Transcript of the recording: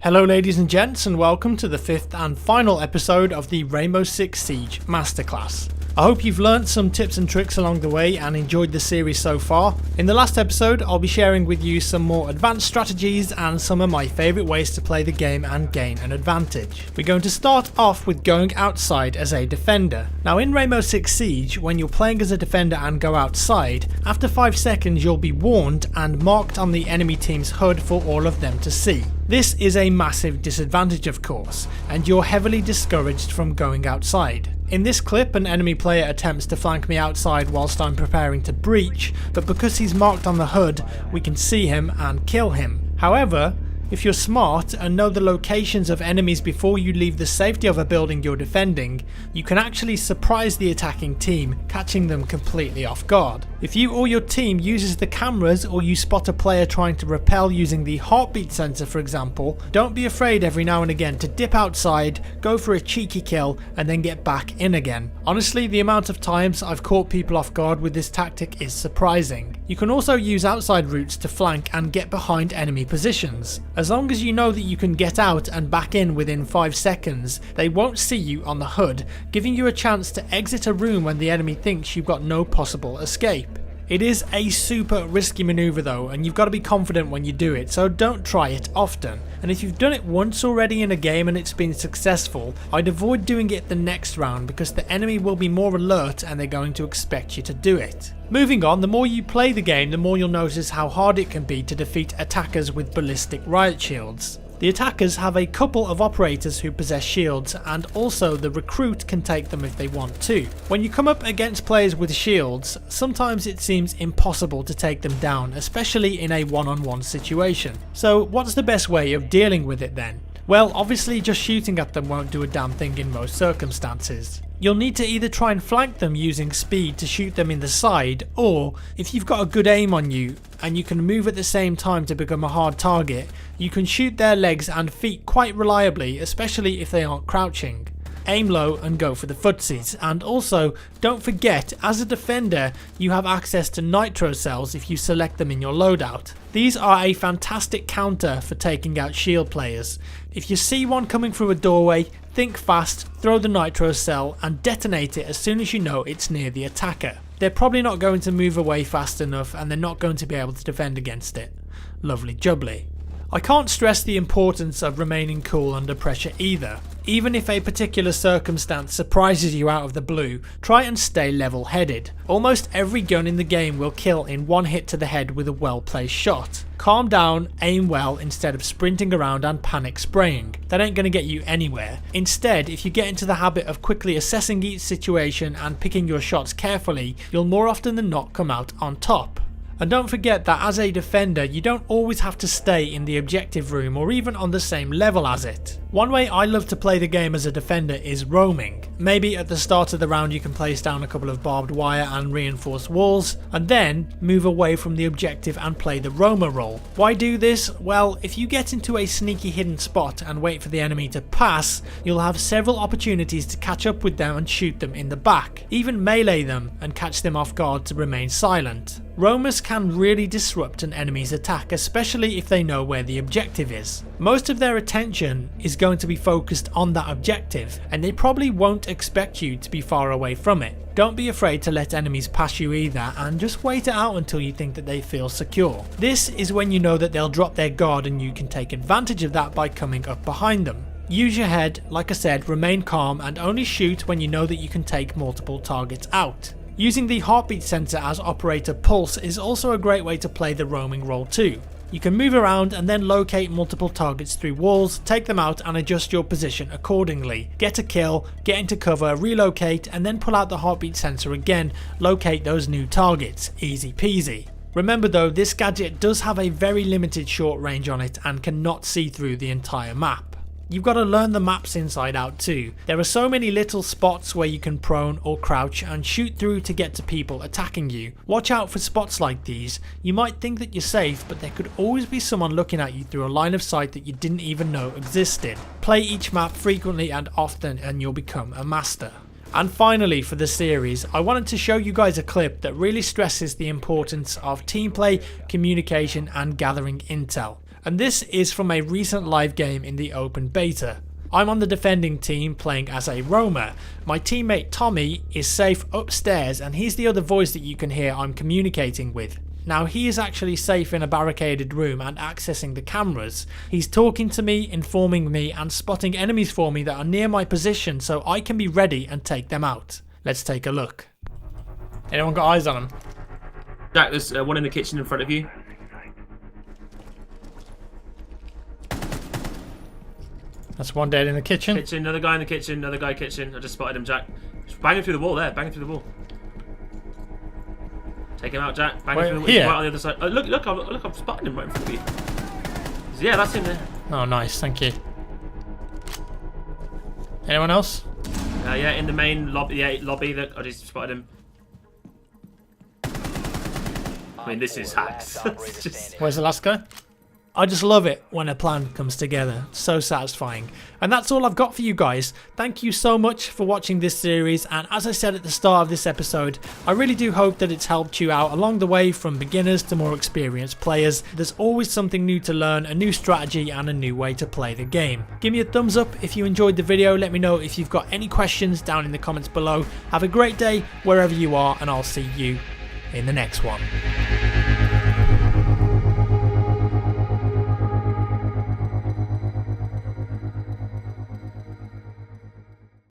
Hello ladies and gents, and welcome to the 5th and final episode of the Rainbow Six Siege Masterclass. I hope you've learnt some tips and tricks along the way and enjoyed the series so far. In the last episode, I'll be sharing with you some more advanced strategies and some of my favourite ways to play the game and gain an advantage. We're going to start off with going outside as a defender. Now in Rainbow Six Siege, when you're playing as a defender and go outside, after 5 seconds you'll be warned and marked on the enemy team's HUD for all of them to see. This is a massive disadvantage of course, and you're heavily discouraged from going outside. In this clip, an enemy player attempts to flank me outside whilst I'm preparing to breach, but because he's marked on the HUD, we can see him and kill him. However, if you're smart and know the locations of enemies before you leave the safety of a building you're defending, you can actually surprise the attacking team, catching them completely off guard. If you or your team uses the cameras or you spot a player trying to repel using the heartbeat sensor for example, don't be afraid every now and again to dip outside, go for a cheeky kill and then get back in again. Honestly, the amount of times I've caught people off guard with this tactic is surprising. You can also use outside routes to flank and get behind enemy positions. As long as you know that you can get out and back in within 5 seconds, they won't see you on the HUD, giving you a chance to exit a room when the enemy thinks you've got no possible escape. It is a super risky maneuver though, and you've got to be confident when you do it, so don't try it often. And if you've done it once already in a game and it's been successful, I'd avoid doing it the next round because the enemy will be more alert and they're going to expect you to do it. Moving on, the more you play the game, the more you'll notice how hard it can be to defeat attackers with ballistic riot shields. The attackers have a couple of operators who possess shields, and also the recruit can take them if they want to. When you come up against players with shields, sometimes it seems impossible to take them down, especially in a one-on-one situation. So what's the best way of dealing with it then? Well, obviously just shooting at them won't do a damn thing in most circumstances. You'll need to either try and flank them using speed to shoot them in the side, or if you've got a good aim on you and you can move at the same time to become a hard target, you can shoot their legs and feet quite reliably, especially if they aren't crouching. Aim low and go for the footsies, and also don't forget, as a defender you have access to nitro cells if you select them in your loadout. These are a fantastic counter for taking out shield players. If you see one coming through a doorway, think fast, throw the nitro cell and detonate it as soon as you know it's near the attacker. They're probably not going to move away fast enough and they're not going to be able to defend against it. Lovely jubbly. I can't stress the importance of remaining cool under pressure either. Even if a particular circumstance surprises you out of the blue, try and stay level-headed. Almost every gun in the game will kill in one hit to the head with a well-placed shot. Calm down, aim well instead of sprinting around and panic spraying. That ain't going to get you anywhere. Instead, if you get into the habit of quickly assessing each situation and picking your shots carefully, you'll more often than not come out on top. And don't forget that as a defender, you don't always have to stay in the objective room or even on the same level as it. One way I love to play the game as a defender is roaming. Maybe at the start of the round you can place down a couple of barbed wire and reinforced walls, and then move away from the objective and play the roamer role. Why do this? Well, if you get into a sneaky hidden spot and wait for the enemy to pass, you'll have several opportunities to catch up with them and shoot them in the back, even melee them and catch them off guard to remain silent. Roamers can really disrupt an enemy's attack, especially if they know where the objective is. Most of their attention is going to be focused on that objective, and they probably won't expect you to be far away from it. Don't be afraid to let enemies pass you either, and just wait it out until you think that they feel secure. This is when you know that they'll drop their guard and you can take advantage of that by coming up behind them. Use your head, like I said, remain calm and only shoot when you know that you can take multiple targets out. Using the heartbeat sensor as operator pulse is also a great way to play the roaming role too. You can move around and then locate multiple targets through walls, take them out and adjust your position accordingly. Get a kill, get into cover, relocate and then pull out the heartbeat sensor again, locate those new targets. Easy peasy. Remember though, this gadget does have a very limited short range on it and cannot see through the entire map. You've got to learn the maps inside out too. There are so many little spots where you can prone or crouch and shoot through to get to people attacking you. Watch out for spots like these. You might think that you're safe, but there could always be someone looking at you through a line of sight that you didn't even know existed. Play each map frequently and often and you'll become a master. And finally for the series, I wanted to show you guys a clip that really stresses the importance of team play, communication and gathering intel. and this is from a recent live game in the open beta. I'm on the defending team playing as a roamer. My teammate Tommy is safe upstairs, and he's the other voice that you can hear I'm communicating with. Now he is actually safe in a barricaded room and accessing the cameras. He's talking to me, informing me, and spotting enemies for me that are near my position so I can be ready and take them out. Let's take a look. Anyone got eyes on him? Jack, there's one in the kitchen in front of you. That's one dead in the kitchen. Kitchen, another guy in the kitchen, another guy kitchen. I just spotted him, Jack. Just bang him through the wall there, bang him through the wall. Take him out, Jack. Bang him through the wall. He's right on the other side. Oh, look, I'm spotting him right in front of you. Yeah, that's him there. Oh, nice, thank you. Anyone else? Yeah, in the main lobby. Yeah, lobby. Look, I just spotted him. I mean, this is hacks. Where's the last guy? I just love it when a plan comes together. So satisfying. And that's all I've got for you guys. Thank you so much for watching this series, and as I said at the start of this episode, I really do hope that it's helped you out along the way from beginners to more experienced players. There's always something new to learn, a new strategy and a new way to play the game. Give me a thumbs up if you enjoyed the video. Let me know if you've got any questions down in the comments below. Have a great day wherever you are, and I'll see you in the next one.